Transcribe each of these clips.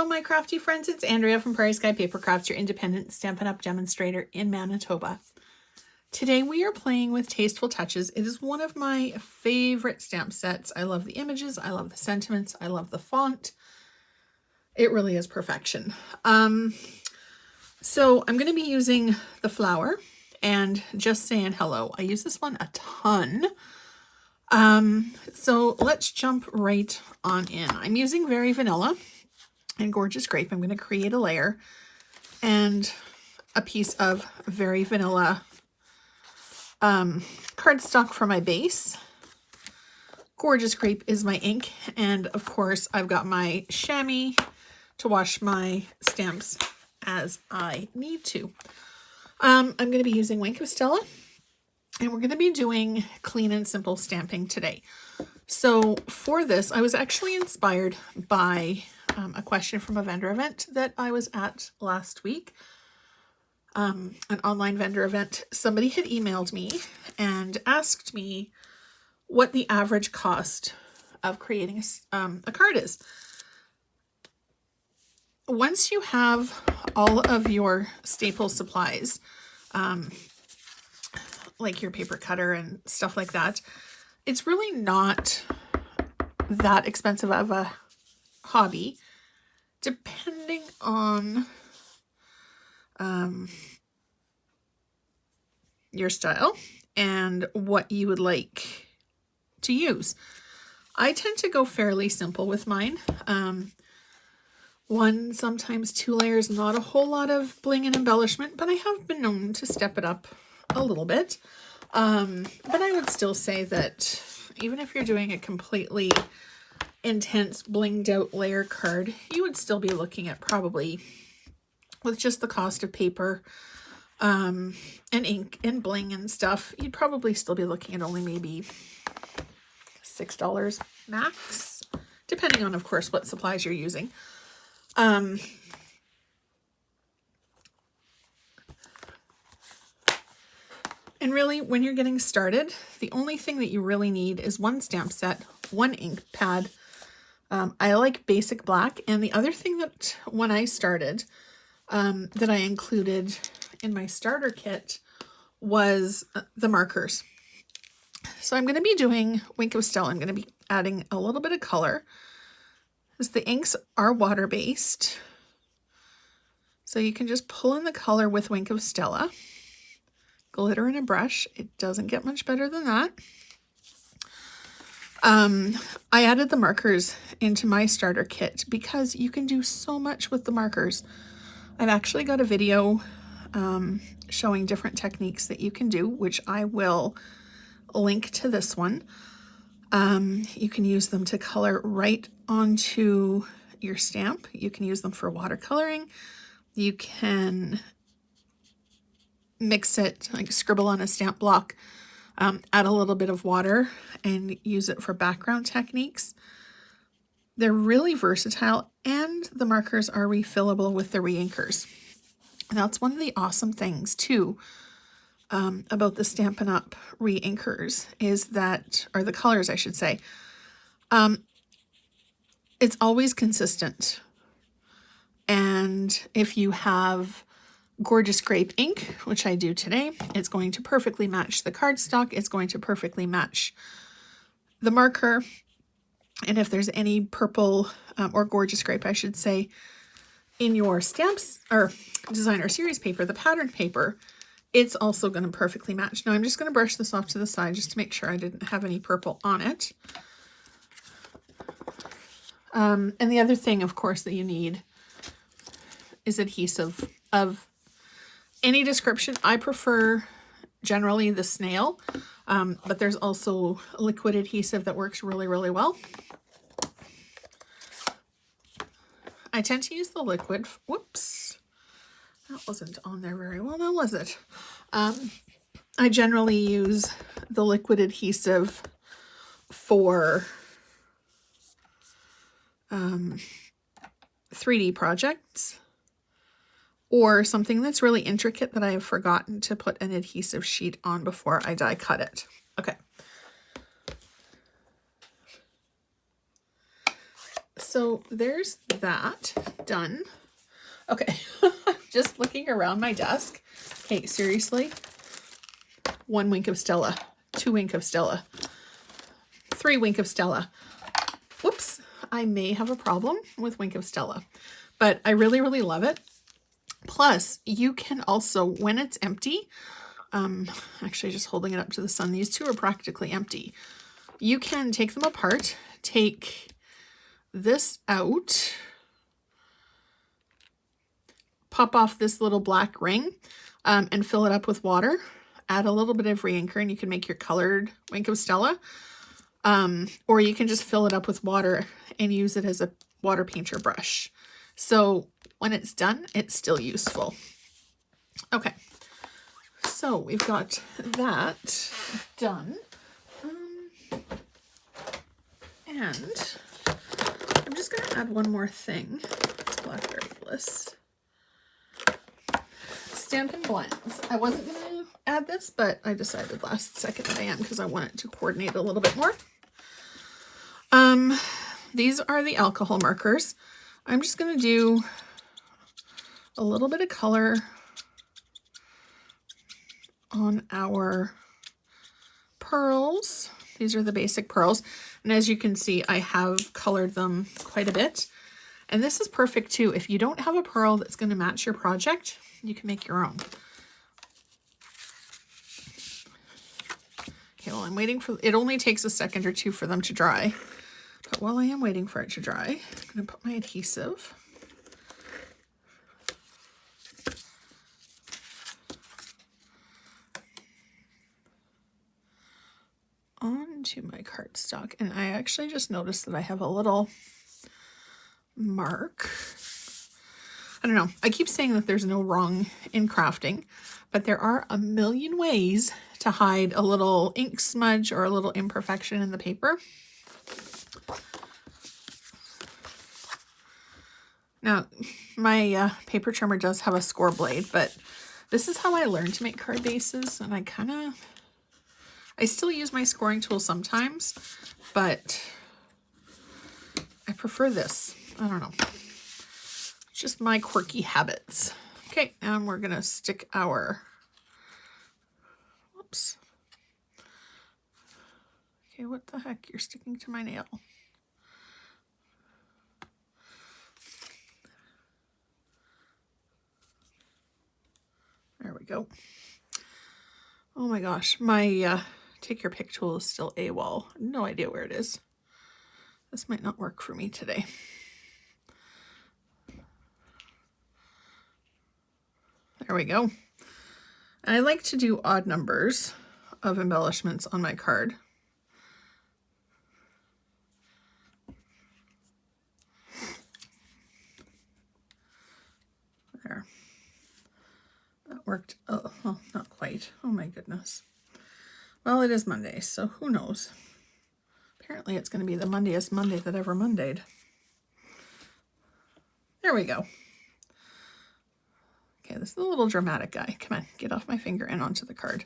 Hello, my crafty friends. It's Andrea from Prairie Sky Paper Crafts, your independent Stampin' Up! Demonstrator in Manitoba. Today we are playing with Tasteful Touches. It is one of my favorite stamp sets. I love the images. I love the sentiments. I love the font. It really is perfection. So I'm going to be using the flower and just saying hello. I use this one a ton. So let's jump right on in. I'm using Very Vanilla and Gorgeous Grape. I'm going to create a layer and a piece of Very Vanilla cardstock for my base. Gorgeous Grape is my ink, and of course I've got my chamois to wash my stamps as I need to. I'm going to be using Wink of Stella, and we're going to be doing clean and simple stamping today. So for this, I was actually inspired by a question from a vendor event that I was at last week. An online vendor event. Somebody had emailed me and asked me what the average cost of creating a card is. Once you have all of your staple supplies, like your paper cutter and stuff like that, it's really not that expensive of a hobby, depending on your style and what you would like to use. I tend to go fairly simple with mine. One, sometimes 2 layers, not a whole lot of bling and embellishment, but I have been known to step it up a little bit. But I would still say that even if you're doing a completely intense blinged out layer card, you would still be looking at probably, with just the cost of paper and ink and bling and stuff, you'd probably still be looking at only maybe $6 max, depending on, of course, what supplies you're using. And really, when you're getting started, the only thing that you really need is one stamp set, one ink pad. I like basic black. And the other thing that when I started, that I included in my starter kit was the markers. So I'm going to be doing Wink of Stella. I'm going to be adding a little bit of color, because the inks are water-based. So you can just pull in the color with Wink of Stella. Glitter in a brush. It doesn't get much better than that. I added the markers into my starter kit because you can do so much with the markers. I've actually got a video showing different techniques that you can do, which I will link to this one. You can use them to color right onto your stamp. You can use them for watercoloring. You can mix it, like scribble on a stamp block, add a little bit of water and use it for background techniques. They're really versatile, and the markers are refillable with the reinkers. And that's one of the awesome things too about the Stampin' Up! Reinkers is that, or the colors I should say, it's always consistent. And if you have Gorgeous Grape ink, which I do today, it's going to perfectly match the cardstock. It's going to perfectly match the marker. And if there's any purple or Gorgeous Grape, I should say, in your stamps or designer series paper, the pattern paper, it's also going to perfectly match. Now I'm just going to brush this off to the side just to make sure I didn't have any purple on it. And the other thing, of course, that you need is adhesive of any description. I prefer generally the snail, but there's also liquid adhesive that works really, really well. I tend to use the liquid. Whoops. That wasn't on there very well now, was it? I generally use the liquid adhesive for 3D projects, or something that's really intricate that I have forgotten to put an adhesive sheet on before I die cut it. Okay. so there's that done. Okay, just looking around my desk. Okay, seriously, 1 Wink of Stella, 2 Wink of Stella, 3 Wink of Stella. Whoops, I may have a problem with Wink of Stella, but I really, really love it. Plus, you can also, when it's empty, actually just holding it up to the sun, these two are practically empty. You can take them apart, take this out, pop off this little black ring, and fill it up with water. Add a little bit of re-inker and you can make your colored Wink of Stella. Or you can just fill it up with water and use it as a water painter brush. So when it's done, it's still useful. Okay, so we've got that done. And I'm just going to add one more thing. It's Blackberry Bliss. Stampin' blends. I wasn't going to add this, but I decided last second that I am because I want it to coordinate a little bit more. These are the alcohol markers. I'm just going to do a little bit of color on our pearls. These are the basic pearls. And as you can see, I have colored them quite a bit. And this is perfect too. If you don't have a pearl that's going to match your project, you can make your own. Okay, well, I'm waiting for, it only takes a second or two for them to dry. But while I am waiting for it to dry, I'm going to put my adhesive onto my cardstock. And I actually just noticed that I have a little mark. I don't know. I keep saying that there's no wrong in crafting, but there are a million ways to hide a little ink smudge or a little imperfection in the paper. Now, my paper trimmer does have a score blade, but this is how I learned to make card bases, and I still use my scoring tool sometimes, but I prefer this. I don't know. It's just my quirky habits. Okay, and we're gonna stick our, whoops. Okay, what the heck? You're sticking to my nail. There we go. Oh my gosh, my take your pick tool is still AWOL. No idea where it is. This might not work for me today. There we go. And I like to do odd numbers of embellishments on my card. There. That worked. Oh, well, not quite. Oh my goodness. Well, it is Monday, so who knows? Apparently it's going to be the Mondayest Monday that ever Mondayed. There we go. Okay, this is a little dramatic guy. Come on, get off my finger and onto the card.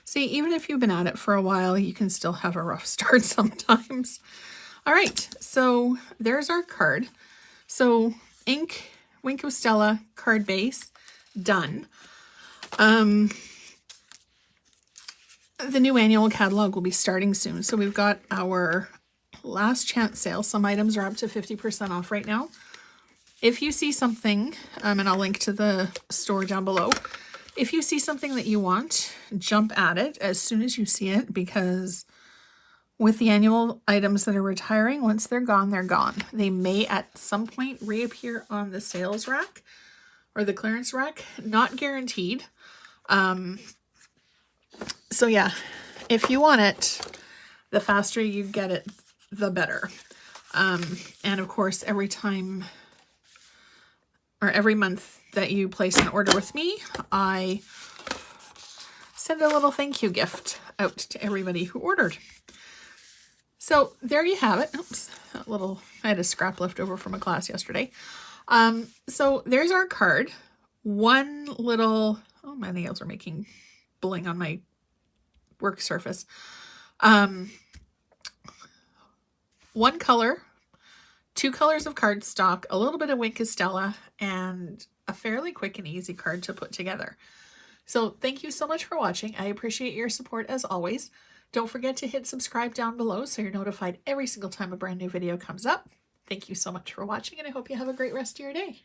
See, even if you've been at it for a while, you can still have a rough start sometimes. All right, so there's our card. So ink, Wink of Stella, card base, done. The new annual catalog will be starting soon. So we've got our last chance sale. Some items are up to 50% off right now. If you see something, and I'll link to the store down below. If you see something that you want, jump at it as soon as you see it, because with the annual items that are retiring, once they're gone, they're gone. They may at some point reappear on the sales rack or the clearance rack, not guaranteed. So yeah, if you want it, the faster you get it, the better. And of course, every time or every month that you place an order with me, I send a little thank you gift out to everybody who ordered. So there you have it. Oops, that little, I had a scrap left over from a class yesterday. So there's our card. One little, oh, my nails are making bling on my work surface. One color, 2 colors of cardstock, a little bit of Wink of Stella, and a fairly quick and easy card to put together. So thank you so much for watching. I appreciate your support as always. Don't forget to hit subscribe down below so you're notified every single time a brand new video comes up. Thank you so much for watching, and I hope you have a great rest of your day.